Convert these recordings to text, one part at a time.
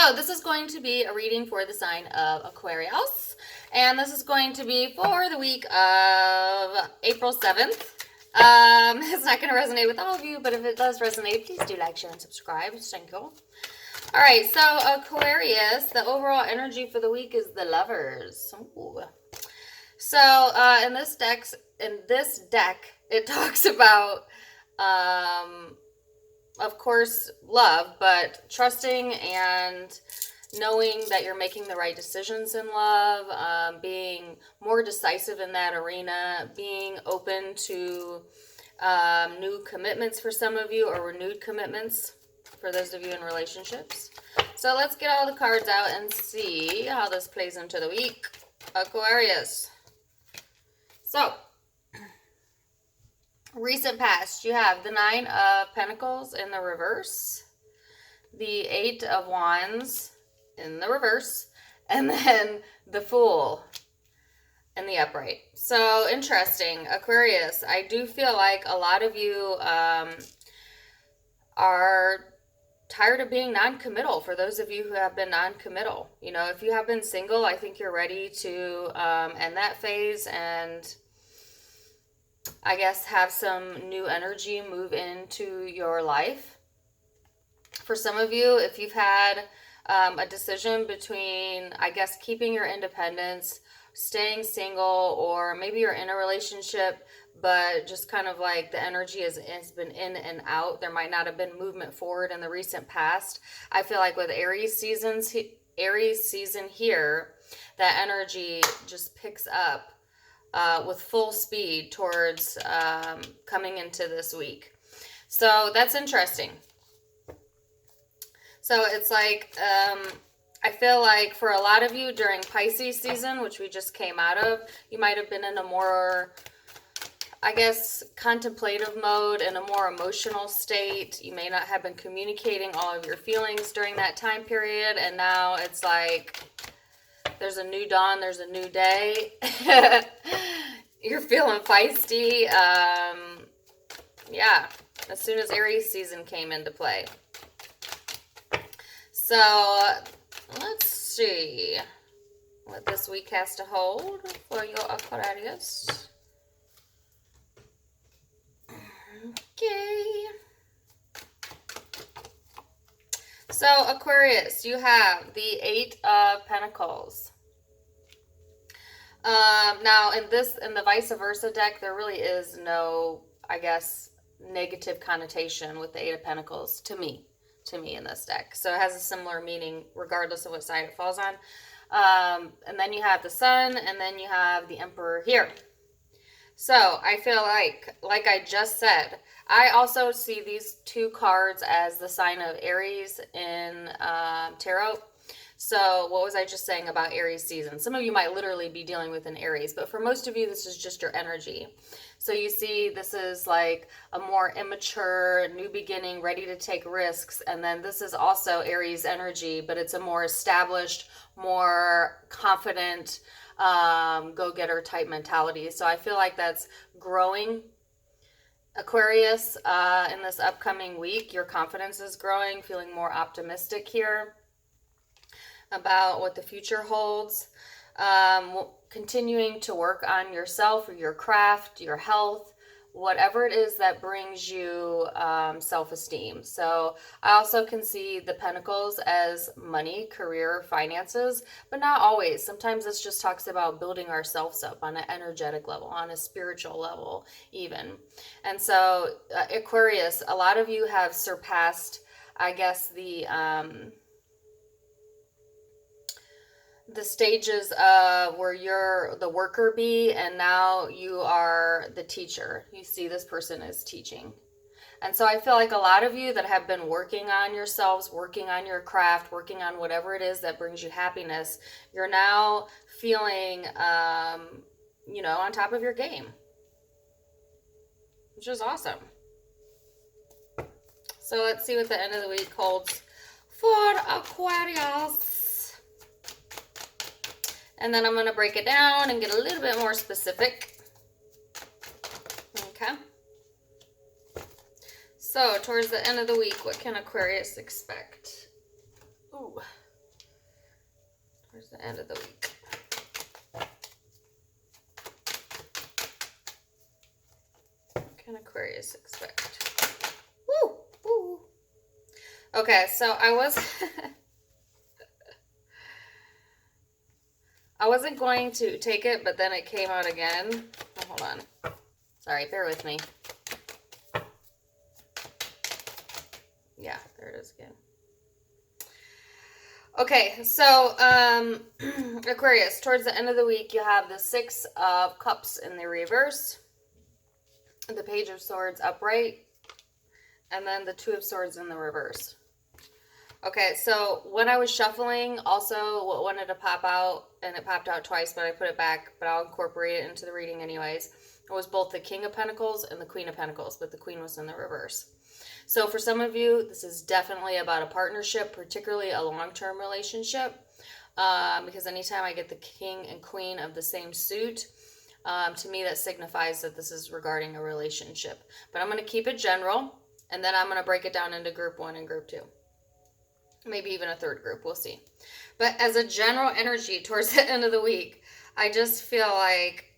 So this is going to be a reading for the sign of Aquarius, and this is going to be for the week of April 7th. It's not going to resonate with all of you, but if it does resonate, please do like, share, and subscribe. Thank you. All right, so Aquarius, the overall energy for the week is the Lovers. Ooh. So in this deck, it talks about, of course, love, but trusting and knowing that you're making the right decisions in love, being more decisive in that arena, being open to new commitments for some of you, or renewed commitments for those of you in relationships. So let's get all the cards out and see how this plays into the week. Aquarius. So, recent past, you have the Nine of Pentacles in the reverse, the Eight of Wands in the reverse, and then the Fool in the upright. So, interesting. Aquarius, I do feel like a lot of you are tired of being non-committal. For those of you who have been non-committal, you know, if you have been single, I think you're ready to end that phase and I guess have some new energy move into your life. For some of you, if you've had a decision between, I guess, keeping your independence, staying single, or maybe you're in a relationship but just kind of like the energy has been in and out. There might not have been movement forward in the recent past. I feel like with Aries season here, that energy just picks up with full speed towards coming into this week. So that's interesting. So it's like, I feel like for a lot of you during Pisces season, which we just came out of, you might have been in a more, I guess, contemplative mode, in a more emotional state. You may not have been communicating all of your feelings during that time period. And now it's like, there's a new dawn, there's a new day. You're feeling feisty. Yeah, as soon as Aries season came into play. So let's see what this week has to hold for your Aquarius. Okay. So Aquarius, you have the Eight of Pentacles. Now in the vice versa deck, there really is no, I guess, negative connotation with the Eight of Pentacles to me in this deck. So it has a similar meaning regardless of what side it falls on. And then you have the Sun, and then you have the Emperor here. So I feel like I just said, I also see these two cards as the sign of Aries in tarot. So what was I just saying about Aries season? Some of you might literally be dealing with an Aries, but for most of you, this is just your energy. So you see, this is like a more immature, new beginning, ready to take risks. And then this is also Aries energy, but it's a more established, more confident, go-getter type mentality. So I feel like that's growing. Aquarius, in this upcoming week, your confidence is growing, feeling more optimistic here about what the future holds. Continuing to work on yourself or your craft, your health, whatever it is that brings you self-esteem. So I also can see the Pentacles as money, career, finances, but not always. Sometimes this just talks about building ourselves up on an energetic level, on a spiritual level even. And so Aquarius, a lot of you have surpassed, I guess, the stages of where you're the worker bee and now you are the teacher. You see this person is teaching. And so I feel like a lot of you that have been working on yourselves, working on your craft, working on whatever it is that brings you happiness, you're now feeling, you know, on top of your game, which is awesome. So let's see what the end of the week holds for Aquarius. And then I'm going to break it down and get a little bit more specific. Okay. So towards the end of the week, what can Aquarius expect? Ooh. towards the end of the week. What can Aquarius expect? Woo! Woo! Okay, so I wasn't going to take it, but then it came out again. Oh, hold on. Sorry, bear with me. Yeah, there it is again. Okay, so Aquarius, towards the end of the week, you have the Six of Cups in the reverse, the Page of Swords upright, and then the Two of Swords in the reverse. Okay, so when I was shuffling, also what wanted to pop out, and it popped out twice, but I put it back, but I'll incorporate it into the reading anyways, it was both the King of Pentacles and the Queen of Pentacles, but the Queen was in the reverse. So for some of you, this is definitely about a partnership, particularly a long-term relationship, because anytime I get the King and Queen of the same suit, to me that signifies that this is regarding a relationship. But I'm going to keep it general, and then I'm going to break it down into group 1 and group 2. Maybe even a third group, we'll see. But as a general energy towards the end of the week, I just feel like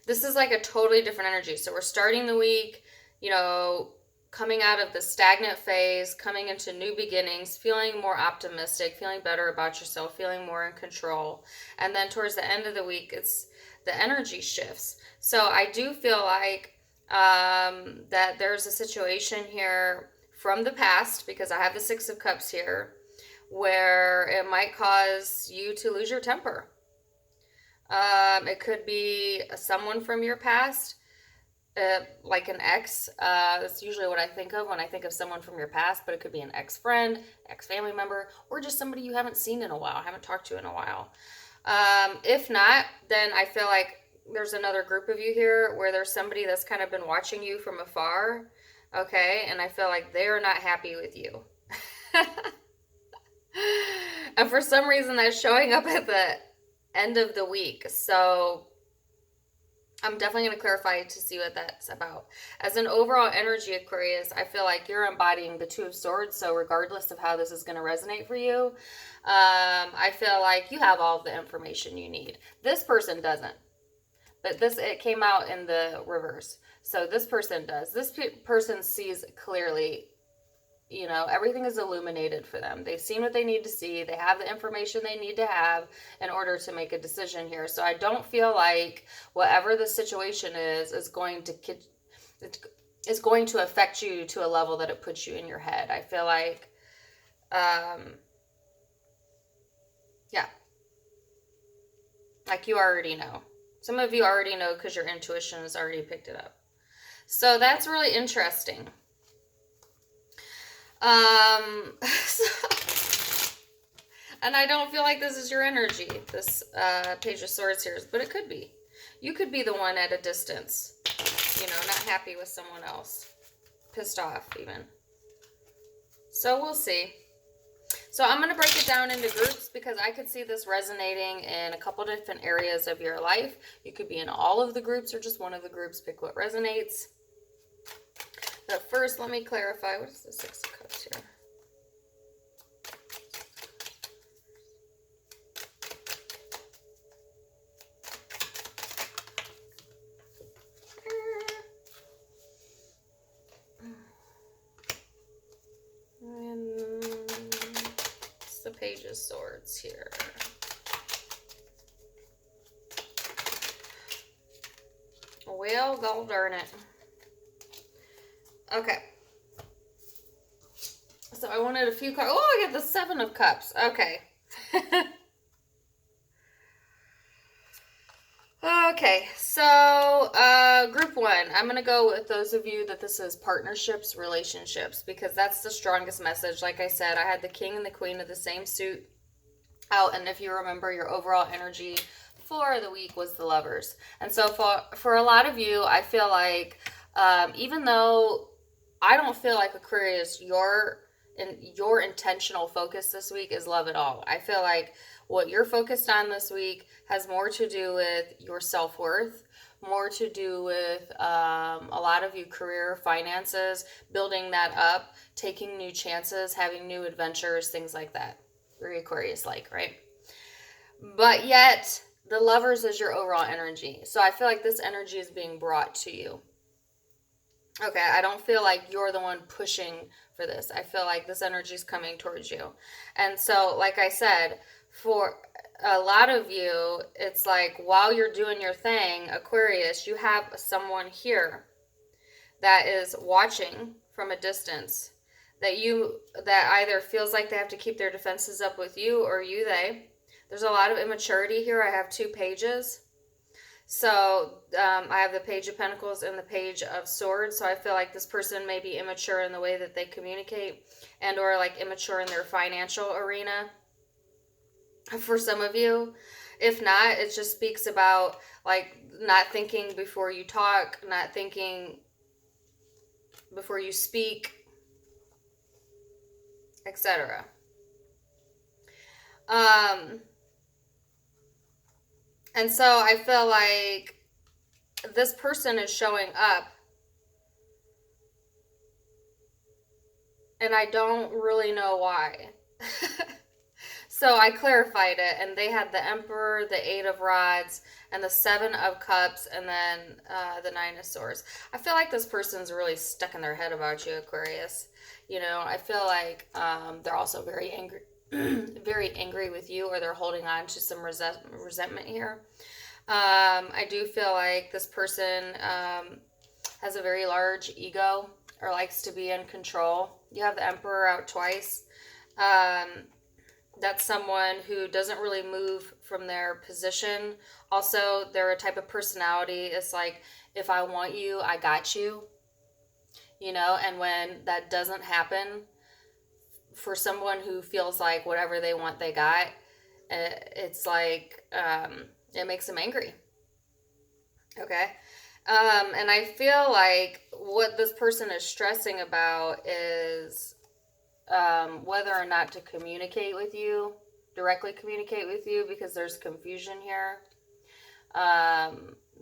this is like a totally different energy. So we're starting the week, you know, coming out of the stagnant phase, coming into new beginnings, feeling more optimistic, feeling better about yourself, feeling more in control. And then towards the end of the week, it's the energy shifts. So I do feel like that there's a situation here from the past, because I have the Six of Cups here, where it might cause you to lose your temper. It could be someone from your past, like an ex. That's usually what I think of when I think of someone from your past, but it could be an ex-friend, ex-family member, or just somebody you haven't seen in a while, haven't talked to in a while. If not, then I feel like there's another group of you here where there's somebody that's kind of been watching you from afar, okay? And I feel like they're not happy with you. And for some reason, that's showing up at the end of the week. So I'm definitely going to clarify to see what that's about. As an overall energy, Aquarius, I feel like you're embodying the Two of Swords. So regardless of how this is going to resonate for you, I feel like you have all of the information you need. This person doesn't. But it came out in the reverse. So this person does. This person sees clearly. You know, everything is illuminated for them. They've seen what they need to see. They have the information they need to have in order to make a decision here. So I don't feel like whatever the situation is going to affect you to a level that it puts you in your head. I feel like, yeah, like you already know. Some of you already know because your intuition has already picked it up. So that's really interesting. And I don't feel like this is your energy, this Page of Swords here, but it could be. You could be the one at a distance, you know, not happy with someone else, pissed off even. So we'll see. So I'm going to break it down into groups because I could see this resonating in a couple different areas of your life. You could be in all of the groups or just one of the groups. Pick what resonates. But first, let me clarify. What is the Six of Cups here? And it's the Page of Swords here. Well, god darn it. Okay. So I wanted a few cards. Oh, I got the Seven of Cups. Okay. Okay, so group 1. I'm going to go with those of you that this is partnerships, relationships, because that's the strongest message. Like I said, I had the King and the Queen of the same suit out, and if you remember, your overall energy for the week was the Lovers. And so for a lot of you, I feel like even though I don't feel like Aquarius, your intentional focus this week is love at all. I feel like what you're focused on this week has more to do with your self-worth, more to do with a lot of you career, finances, building that up, taking new chances, having new adventures, things like that. Very Aquarius-like, right? But yet, the Lovers is your overall energy. So I feel like this energy is being brought to you. Okay, I don't feel like you're the one pushing for this. I feel like this energy is coming towards you. And so, like I said, for a lot of you, it's like while you're doing your thing, Aquarius, you have someone here that is watching from a distance that either feels like they have to keep their defenses up with you or you they. There's a lot of immaturity here. I have 2 pages. So I have the Page of Pentacles and the Page of Swords. So I feel like this person may be immature in the way that they communicate and or like immature in their financial arena for some of you. If not, it just speaks about like not thinking before you talk, not thinking before you speak, etc. And so I feel like this person is showing up and I don't really know why. So I clarified it, and they had the Emperor, the 8 of Rods, and the 7 of Cups, and then the 9 of Swords. I feel like this person's really stuck in their head about you, Aquarius. You know, I feel like they're also very angry, very angry with you, or they're holding on to some resentment here. I do feel like this person has a very large ego or likes to be in control. You have the Emperor out twice. That's someone who doesn't really move from their position. Also, they're a type of personality. It's like, if I want you, I got you. You know, and when that doesn't happen, for someone who feels like whatever they want, they got, it's like, it makes them angry. Okay? And I feel like what this person is stressing about is whether or not to communicate with you, directly communicate with you, because there's confusion here.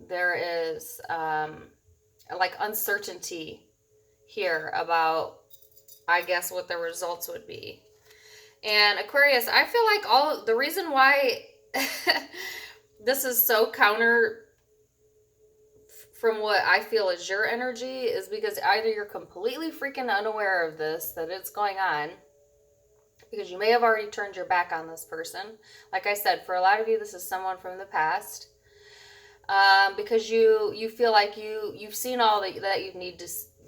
There is like uncertainty here about, I guess, what the results would be. And Aquarius, I feel like the reason why this is so counter from what I feel is your energy is because either you're completely freaking unaware of this, that it's going on, because you may have already turned your back on this person. Like I said, for a lot of you, this is someone from the past. Because you feel like you've seen all that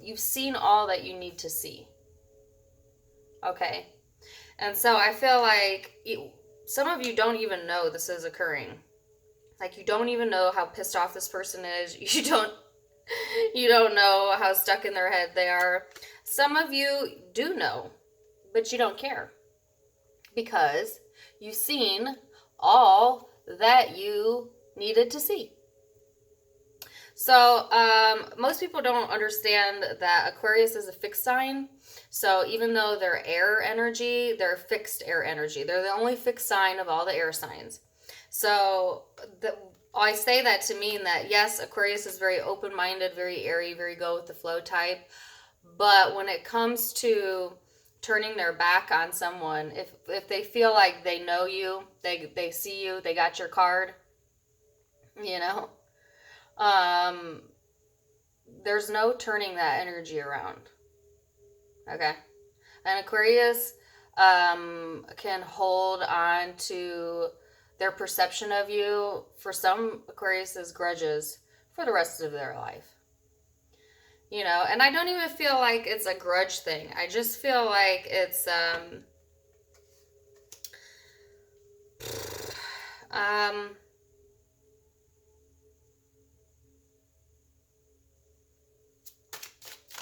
you've seen all that you need to see. Okay. And so I feel like some of you don't even know this is occurring. Like, you don't even know how pissed off this person is. You don't know how stuck in their head they are. Some of you do know, but you don't care because you've seen all that you needed to see. So most people don't understand that Aquarius is a fixed sign. So even though they're air energy, they're fixed air energy. They're the only fixed sign of all the air signs. So I say that to mean that, yes, Aquarius is very open-minded, very airy, very go-with-the-flow type. But when it comes to turning their back on someone, if they feel like they know you, they see you, they got your card, you know, there's no turning that energy around. Okay? And Aquarius can hold on to their perception of you, for some Aquarius's grudges, for the rest of their life. You know, and I don't even feel like it's a grudge thing. I just feel like it's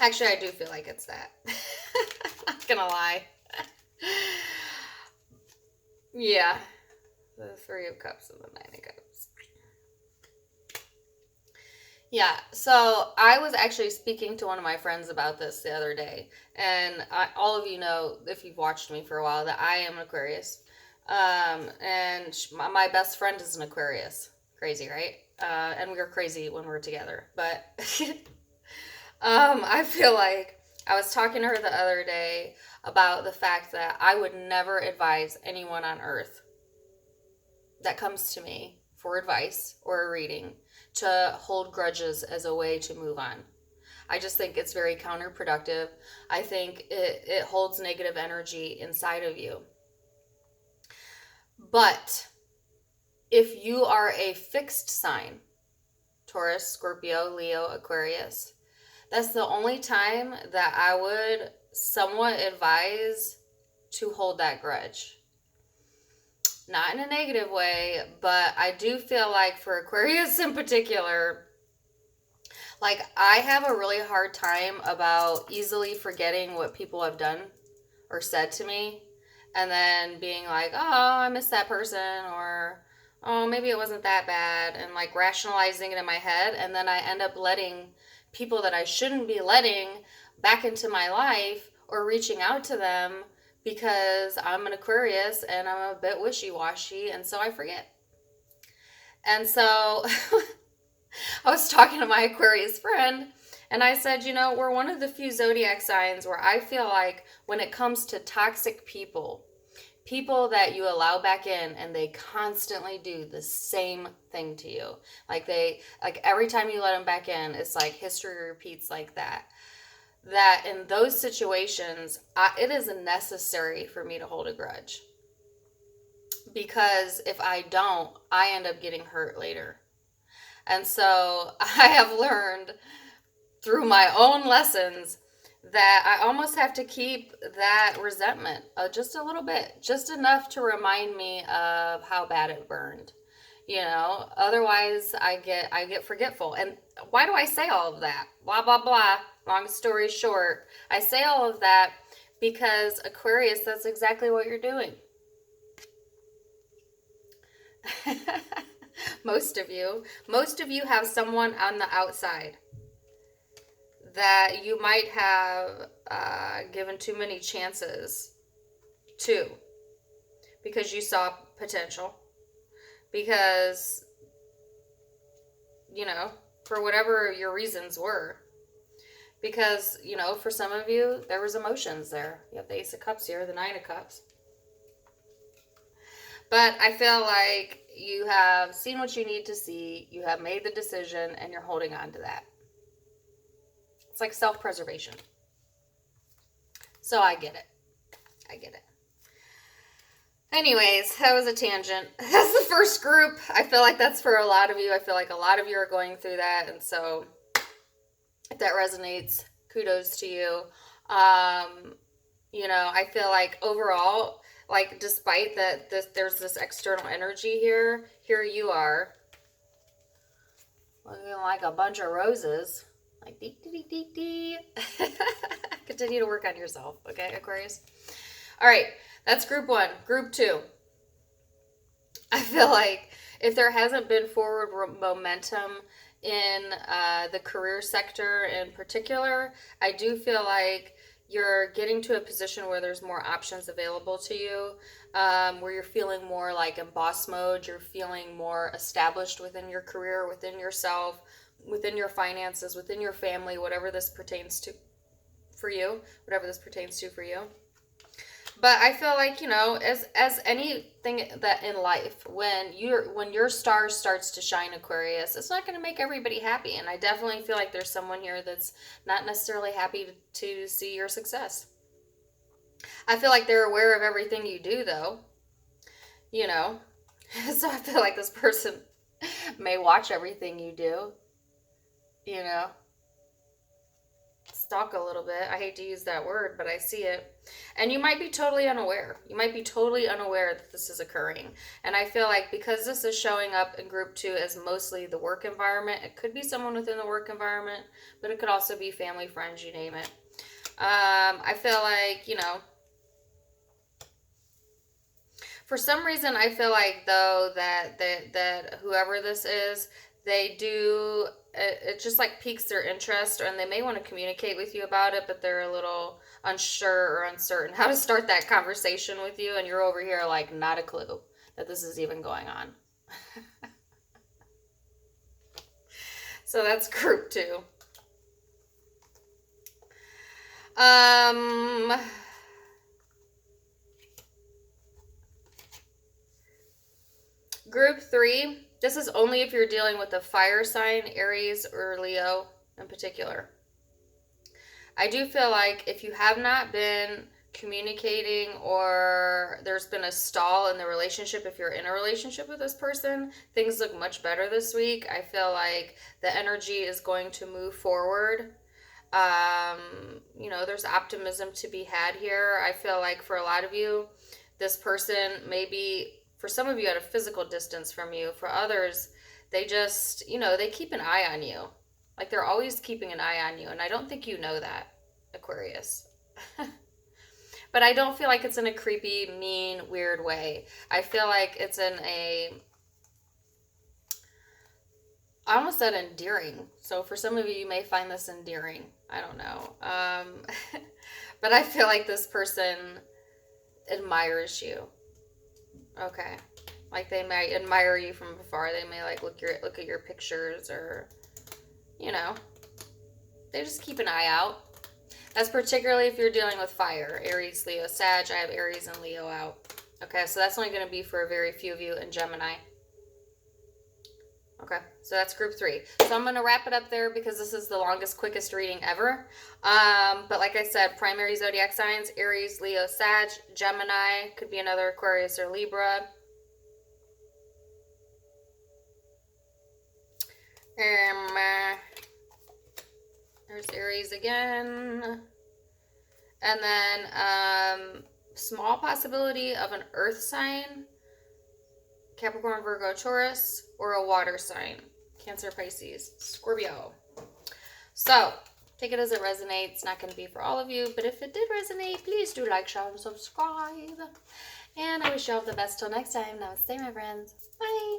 actually, I do feel like it's that. I'm not gonna lie. Yeah. The 3 of Cups and the 9 of Cups. Yeah, so I was actually speaking to one of my friends about this the other day. And all of you know, if you've watched me for a while, that I am an Aquarius. And my best friend is an Aquarius. Crazy, right? And we were crazy when we were together. But I feel like I was talking to her the other day about the fact that I would never advise anyone on earth that comes to me for advice or a reading to hold grudges as a way to move on. I just think it's very counterproductive. I think it holds negative energy inside of you. But if you are a fixed sign, Taurus, Scorpio, Leo, Aquarius, that's the only time that I would somewhat advise to hold that grudge. Not in a negative way, but I do feel like for Aquarius in particular, like I have a really hard time about easily forgetting what people have done or said to me and then being like, oh, I miss that person, or oh, maybe it wasn't that bad, and like rationalizing it in my head, and then I end up letting people that I shouldn't be letting back into my life or reaching out to them because I'm an Aquarius and I'm a bit wishy-washy, and so I forget. And so I was talking to my Aquarius friend, and I said, we're one of the few zodiac signs where I feel like when it comes to toxic people that you allow back in and they constantly do the same thing to you. Like every time you let them back in, it's like history repeats like that. That in those situations, it is necessary for me to hold a grudge. Because if I don't, I end up getting hurt later. And so I have learned through my own lessons that I almost have to keep that resentment just a little bit, just enough to remind me of how bad it burned. Otherwise I get forgetful. And why do I say all of that? Blah, blah, blah. Long story short, I say all of that because Aquarius, that's exactly what you're doing. Most of you have someone on the outside that you might have given too many chances to because you saw potential, because for whatever your reasons were, because for some of you there was emotions there. You have the Ace of Cups here, the Nine of Cups. But I feel like you have seen what you need to see, you have made the decision, and you're holding on to that. It's like self-preservation. So I get it. Anyways, that was a tangent. That's the first group. I feel like that's for a lot of you. I feel like a lot of you are going through that. And so if that resonates, kudos to you. I feel like overall, like despite that there's this external energy here you are looking like a bunch of roses. Like dee dee dee dee. Continue to work on yourself, okay, Aquarius? All right, that's group 1. Group 2. I feel like if there hasn't been forward momentum in the career sector in particular, I do feel like you're getting to a position where there's more options available to you, where you're feeling more like in boss mode, you're feeling more established within your career, within yourself, within your finances, within your family, whatever this pertains to for you. But I feel like, as anything that in life, when your star starts to shine, Aquarius, it's not going to make everybody happy. And I definitely feel like there's someone here that's not necessarily happy to see your success. I feel like they're aware of everything you do, though. So I feel like this person may watch everything you do. Stalk a little bit. I hate to use that word, but I see it. And you might be totally unaware. That this is occurring. And I feel like because this is showing up in group 2 as mostly the work environment, it could be someone within the work environment, but it could also be family, friends, you name it. I feel like, for some reason, I feel like, though, that whoever this is, they do, it just like piques their interest, and they may want to communicate with you about it, but they're a little unsure or uncertain how to start that conversation with you, and you're over here like not a clue that this is even going on. So that's group 2. Group 3, this is only if you're dealing with a fire sign, Aries or Leo in particular. I do feel like if you have not been communicating or there's been a stall in the relationship, if you're in a relationship with this person, things look much better this week. I feel like the energy is going to move forward. There's optimism to be had here. I feel like for a lot of you, this person maybe, for some of you, at a physical distance from you. For others, they just, they keep an eye on you. Like they're always keeping an eye on you. And I don't think you know that, Aquarius. But I don't feel like it's in a creepy, mean, weird way. I feel like it's in a, I almost said endearing. So for some of you, you may find this endearing. I don't know. But I feel like this person admires you. Okay. Like they might admire you from afar. They may like look at your pictures, or they just keep an eye out. That's particularly if you're dealing with fire. Aries, Leo, Sag. I have Aries and Leo out. Okay, so that's only going to be for a very few of you in Gemini. Okay, so that's group 3. So I'm going to wrap it up there because this is the longest, quickest reading ever. But like I said, primary zodiac signs, Aries, Leo, Sag, Gemini, could be another Aquarius or Libra. There's Aries again. And then small possibility of an earth sign, Capricorn, Virgo, Taurus, or a water sign, Cancer, Pisces, Scorpio. So take it as it resonates. It's not going to be for all of you, but if it did resonate, please do like, share, and subscribe. And I wish you all the best till next time. Namaste, my friends. Bye.